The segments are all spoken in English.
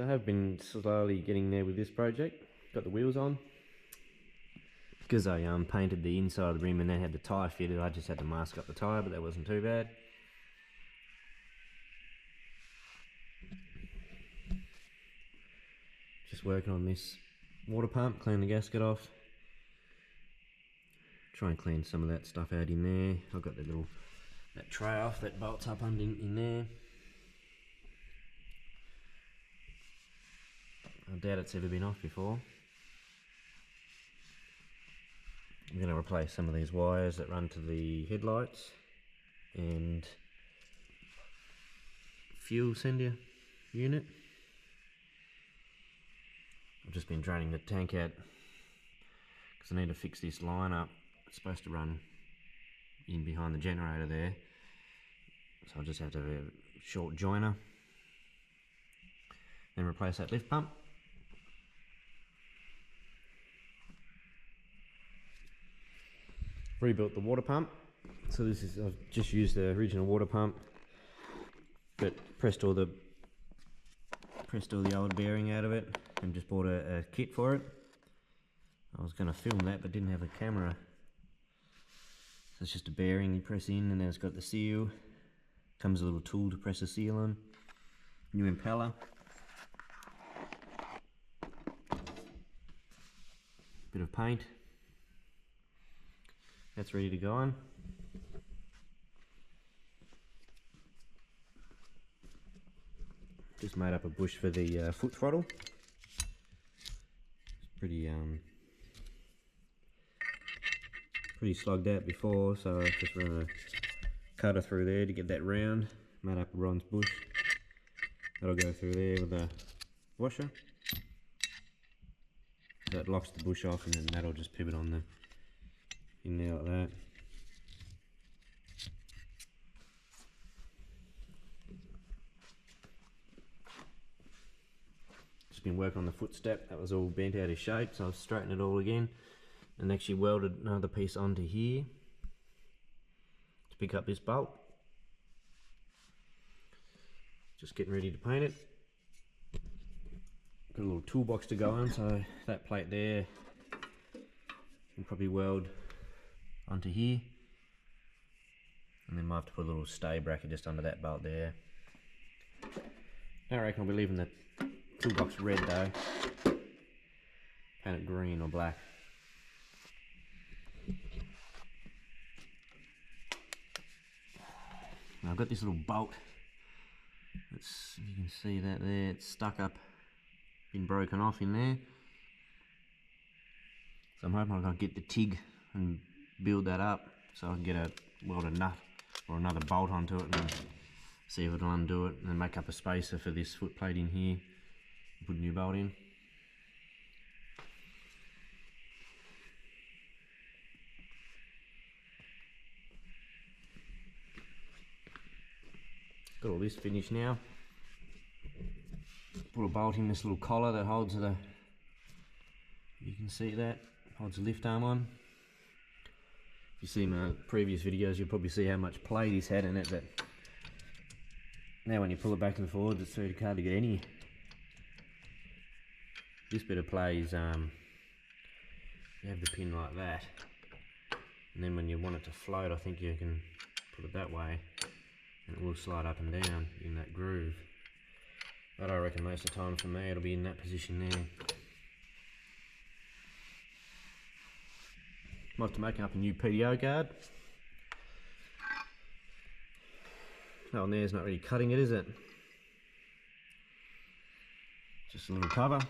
So I have been slowly getting there with this project. Got the wheels on. Because I painted the inside of the rim and then had the tyre fitted, I just had to mask up the tyre, but that wasn't too bad. Just working on this water pump, clean the gasket off. Try and clean some of that stuff out in there. I've got that tray off that bolts up under in there. I doubt it's ever been off before. I'm going to replace some of these wires that run to the headlights and fuel sender unit. I've just been draining the tank out because I need to fix this line up. It's supposed to run in behind the generator there, so I'll just have to have a short joiner, then replace that lift pump. Rebuilt the water pump. So I've just used the original water pump, but pressed all the old bearing out of it and just bought a kit for it. I was going to film that but didn't have a camera. So it's just a bearing you press in, and then it's got the seal. Comes a little tool to press the seal on. New impeller. Bit of paint. That's ready to go on. Just made up a bush for the foot throttle. It's pretty slugged out before, so I just run a cutter through there to get that round. Made up a bronze bush. That'll go through there with a washer. So it locks the bush off, and then that'll just pivot on in there like that. Just been working on the footstep. That was all bent out of shape, so I've straightened it all again and actually welded another piece onto here to pick up this bolt. Just getting ready to paint it. Got a little toolbox to go on, so that plate there can probably weld onto here, and then might have to put a little stay bracket just under that bolt there. I reckon I'll be leaving the toolbox red though. Paint it green or black. Now I've got this little bolt. If you can see that there, it's stuck up, been broken off in there. So I'm hoping I can get the TIG and build that up so I can weld a nut or another bolt onto it and see if it'll undo it, and then make up a spacer for this foot plate in here and put a new bolt in. Got all this finished now. Put a bolt in this little collar that holds you can see that, holds the lift arm on. If you see my previous videos, you'll probably see how much play this had in it, but now when you pull it back and forward, it's very hard to get any. This bit of play is, you have the pin like that, and then when you want it to float, I think you can put it that way, and it will slide up and down in that groove. But I reckon most of the time for me, it'll be in that position there. Might have to make up a new PDO guard. That one there's not really cutting it, is it? Just a little cover.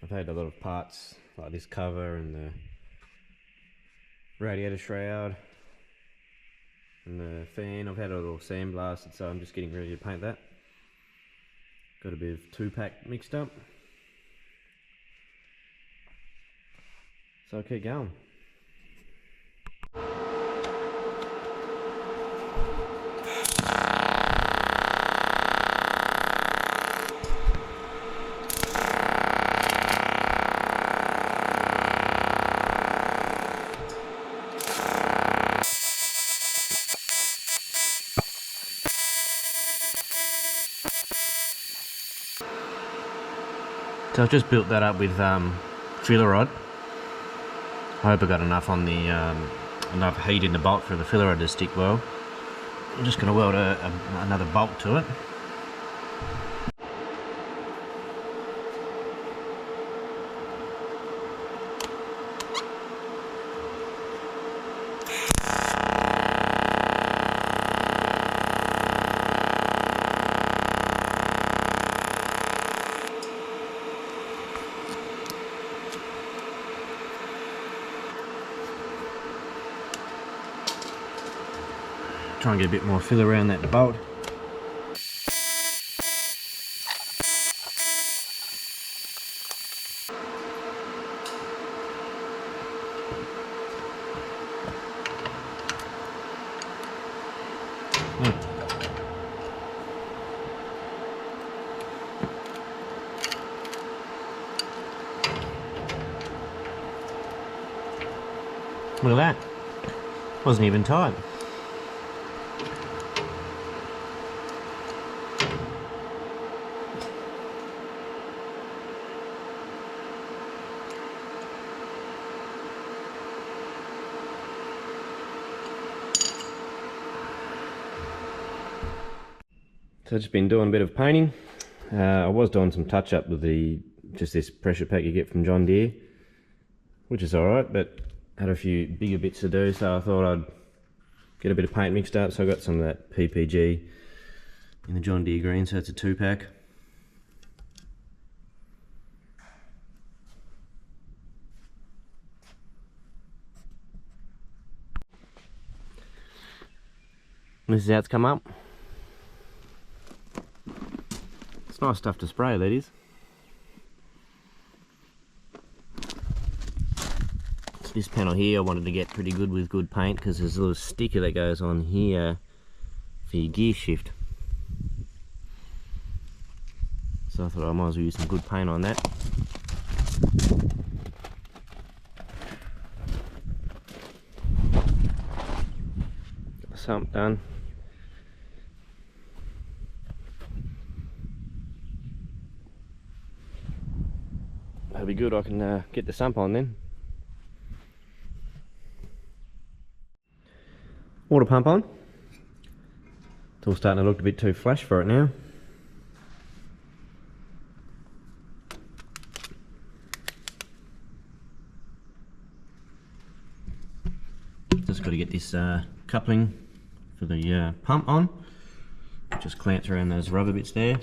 I've had a lot of parts like this cover and the radiator shroud and the fan. I've had it all sandblasted, so I'm just getting ready to paint that. Got a bit of 2-pack mixed up, so I'll keep going. So I've just built that up with filler rod. I hope I got enough on the enough heat in the bolt for the filler rod to stick well. I'm just going to weld another bolt to it. Try and get a bit more filler around that bolt. Look at that. Wasn't even tight. So I've just been doing a bit of painting. I was doing some touch up with just this pressure pack you get from John Deere, which is alright, but had a few bigger bits to do, so I thought I'd get a bit of paint mixed up. So I got some of that PPG in the John Deere green, so it's a 2-pack. This is how it's come up. It's nice stuff to spray, that is. So this panel here I wanted to get pretty good with good paint, because there's a little sticker that goes on here for your gear shift. So I thought I might as well use some good paint on that. Got the sump done. That'll be good, I can get the sump on then. Water pump on. It's all starting to look a bit too flash for it now. Just got to get this coupling for the pump on. Just clamps around those rubber bits there.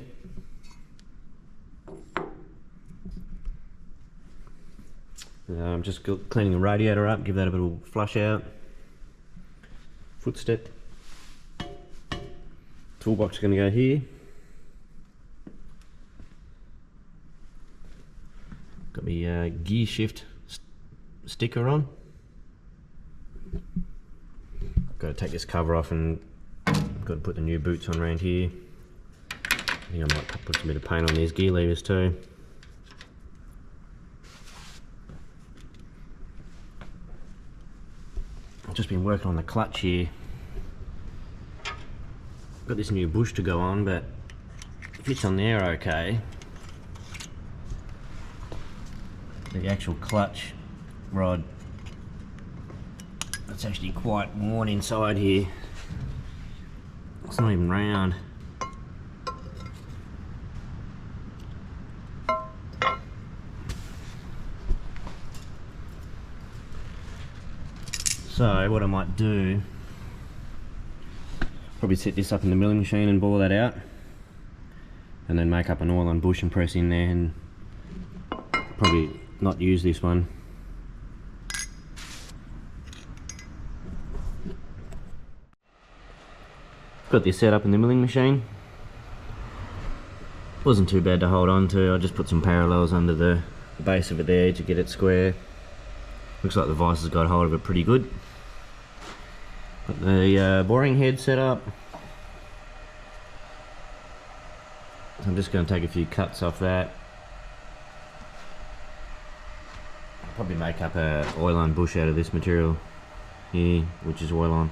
I'm just cleaning the radiator up, give that a little flush out. Footstep. Toolbox is going to go here. Got my gear shift sticker on. Got to take this cover off and got to put the new boots on around here. I think I might put a bit of paint on these gear levers too. I've just been working on the clutch here. Got this new bush to go on, but it fits on there okay. The actual clutch rod, it's actually quite worn inside here. It's not even round. So what I might do, probably set this up in the milling machine and bore that out, and then make up an oil-on bush and press in there, and probably not use this one. Got this set up in the milling machine. Wasn't too bad to hold on to. I just put some parallels under the base of it there to get it square. Looks like the vise has got hold of it pretty good. Got the boring head set up. So I'm just going to take a few cuts off that. I'll probably make up a oil-on bush out of this material here, which is oil-on.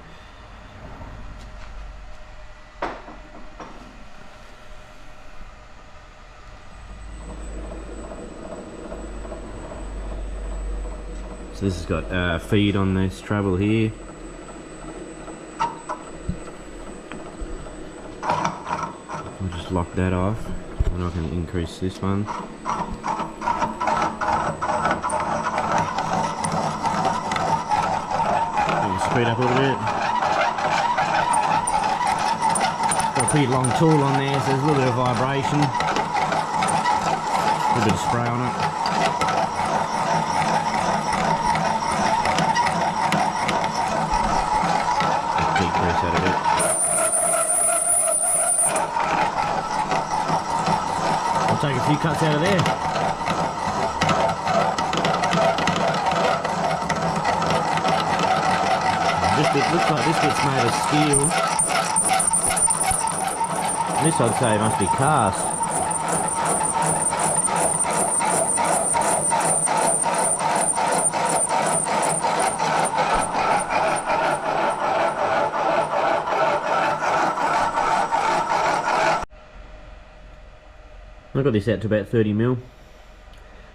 So this has got feed on this travel here. I'll just lock that off, and I can increase this one. Speed up a little bit. Got a pretty long tool on there, so there's a little bit of vibration. A little bit of spray on it. Decrease that a bit. I'll take a few cuts out of there. This bit looks like this bit's made of steel. This I'd say must be cast. I got this out to about 30 mil.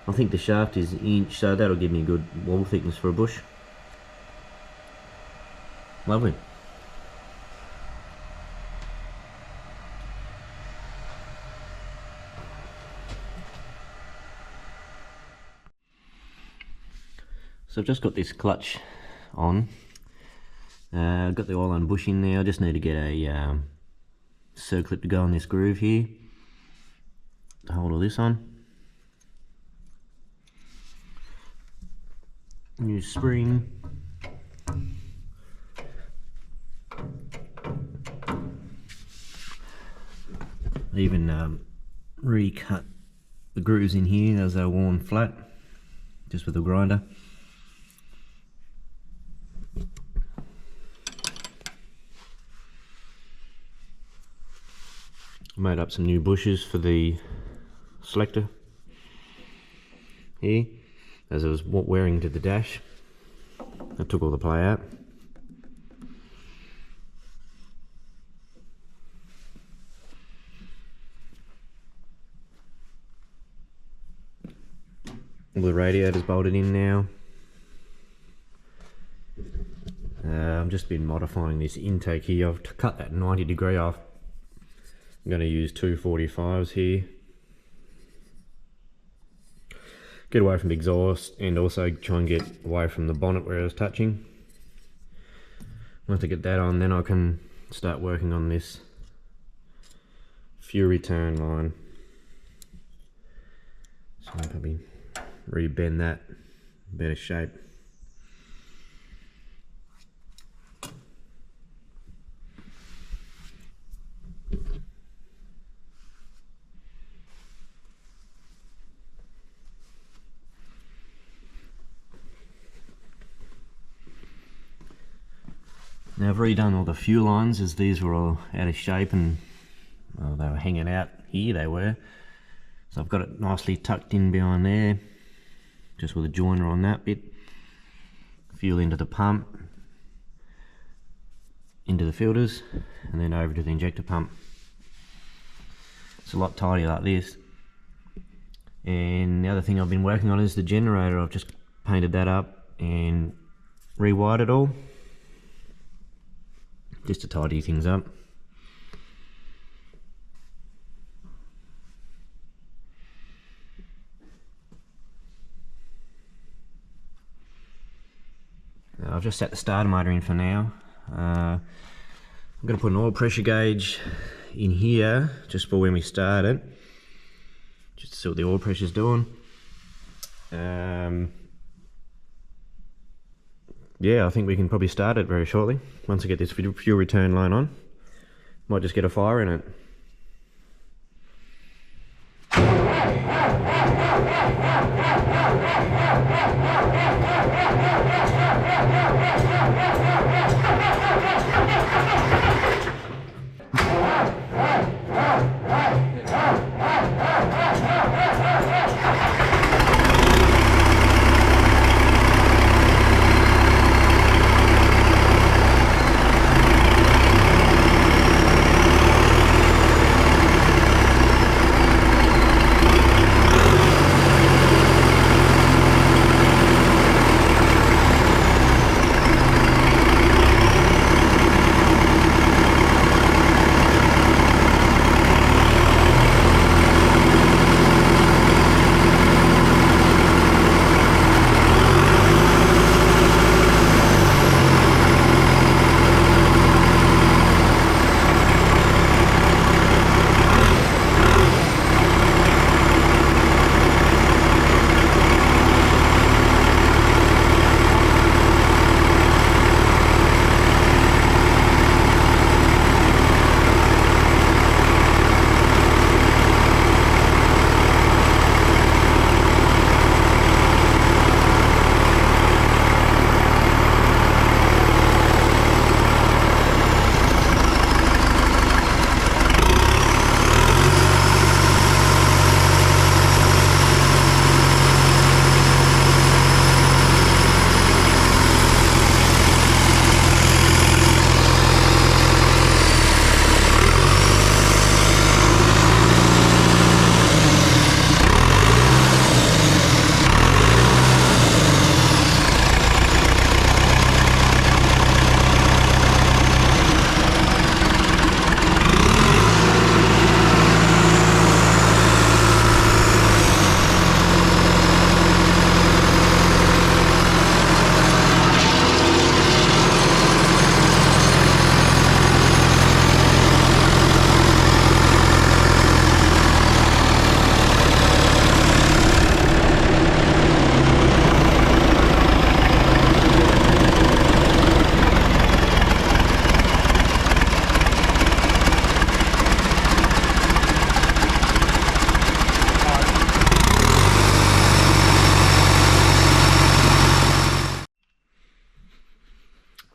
I think the shaft is an inch, so that'll give me a good wall thickness for a bush. Lovely. So I've just got this clutch on. I've got the all-on bush in there. I just need to get a circlip to go on this groove here to hold all this on. New spring. Even recut the grooves in here as they're worn flat, just with a grinder. Made up some new bushes for the selector here, as it was wearing to the dash. I took all the play out. All the radiators bolted in now. I've just been modifying this intake here. I've cut that 90 degree off. I'm going to use 245s here. Get away from the exhaust and also try and get away from the bonnet where it was touching. Once I get that on, then I can start working on this fuel return line. So I'll probably rebend that in better shape. Now I've redone all the fuel lines, as these were all out of shape and they were hanging out here, they were. So I've got it nicely tucked in behind there, just with a joiner on that bit. Fuel into the pump, into the filters, and then over to the injector pump. It's a lot tidier like this. And the other thing I've been working on is the generator. I've just painted that up and rewired it all, just to tidy things up. I've just set the starter motor in for now. I'm going to put an oil pressure gauge in here just for when we start it, just to see what the oil pressure is doing. Yeah, I think we can probably start it very shortly once I get this fuel return line on. Might just get a fire in it.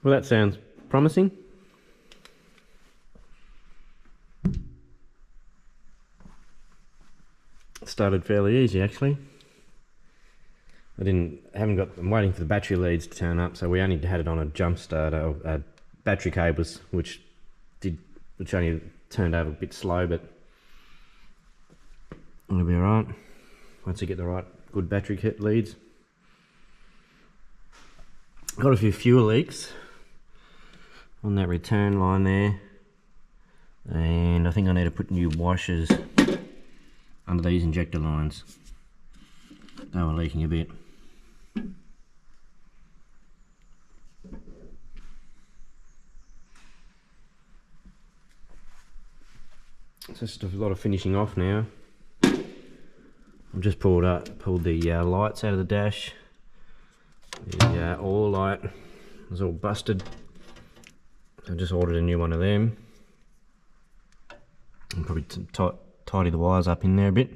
Well, that sounds promising. Started fairly easy actually. I'm waiting for the battery leads to turn up, so we only had it on a jump starter, battery cables, which only turned over a bit slow, but it'll be alright once you get the right good battery kit leads. Got a few fuel leaks on that return line there, and I think I need to put new washers under these injector lines. They were leaking a bit. So it's just a lot of finishing off now. I've just pulled the lights out of the dash. The oil light was all busted. I just ordered a new one of them. I'll probably tidy the wires up in there a bit.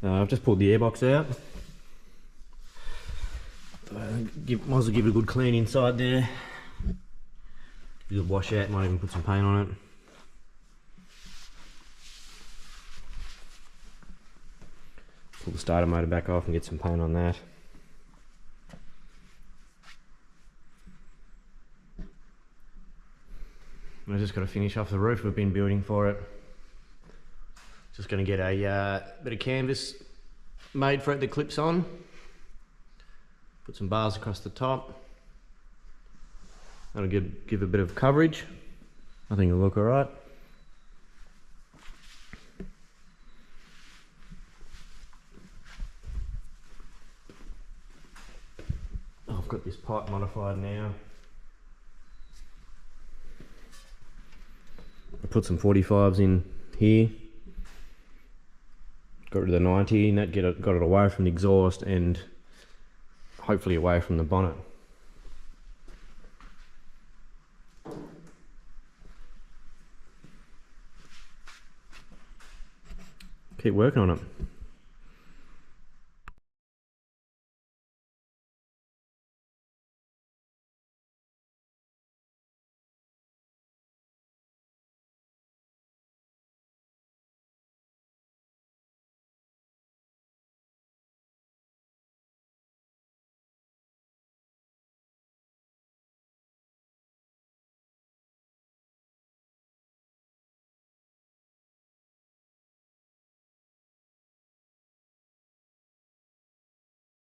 I've just pulled the airbox out. Might as well give it a good clean inside there. Give it a wash out, might even put some paint on it. Pull the starter motor back off and get some paint on that. I just got to finish off the roof we've been building for it. Just going to get a bit of canvas made for it that clips on. Put some bars across the top. That'll give a bit of coverage. I think it'll look alright. I've got this pipe modified now. I put some 45s in here. Got rid of the 90 and that got it away from the exhaust and hopefully away from the bonnet. Keep working on it.